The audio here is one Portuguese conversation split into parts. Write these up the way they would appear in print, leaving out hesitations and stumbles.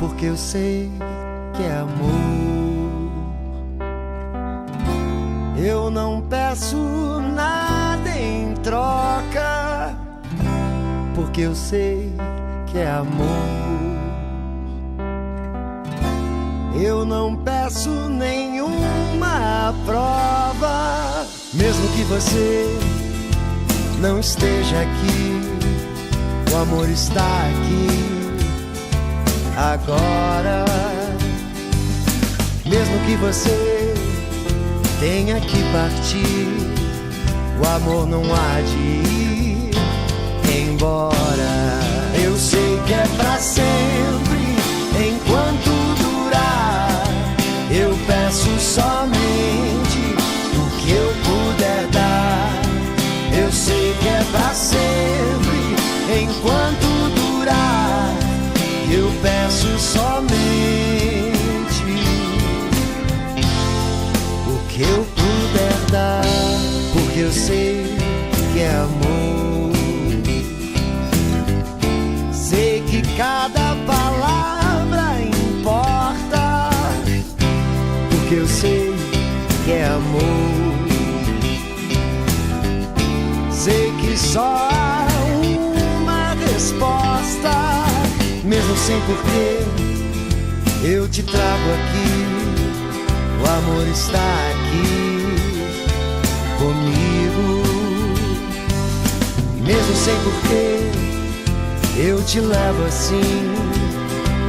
porque eu sei que é amor. Eu não peço nada em troca, porque eu sei que é amor. Eu não peço nenhuma prova, mesmo que você não esteja aqui, o amor está aqui agora. Mesmo que você tenha que partir, o amor não há de ir embora. Eu sei que é pra sempre, enquanto durar. Eu peço somente o que eu puder dar. Eu sei que é pra sempre, enquanto durar. Eu peço somente o que eu puder dar, porque eu sei que é amor. Sei que cada palavra importa, porque eu sei que é amor. Sei que só há uma resposta, mesmo sem porquê, eu te trago aqui. O amor está aqui comigo. Mesmo sem porquê, eu te levo assim.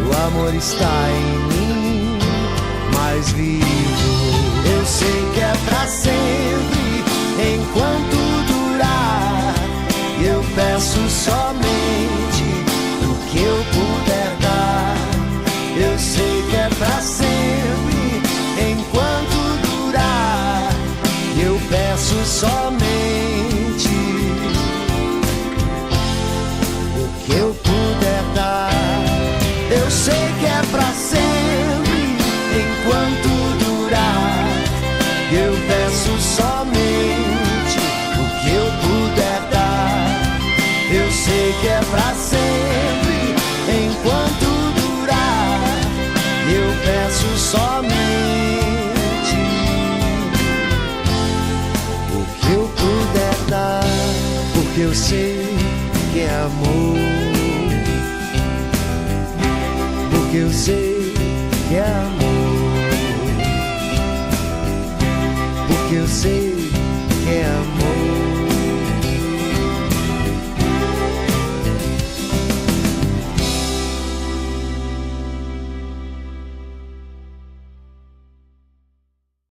O amor está em mim, mais vivo. Eu sei que é pra sempre, enquanto durar. Eu peço somente o que eu puder dar. Eu sei que é pra sempre, enquanto durar. Eu peço somente o que eu puder dar. Eu sei que é pra sempre, enquanto durar. Eu peço somente o que eu puder dar. Eu sei que é pra sempre, enquanto durar. Eu peço somente o que eu puder dar, porque eu sei que é amor. Porque eu sei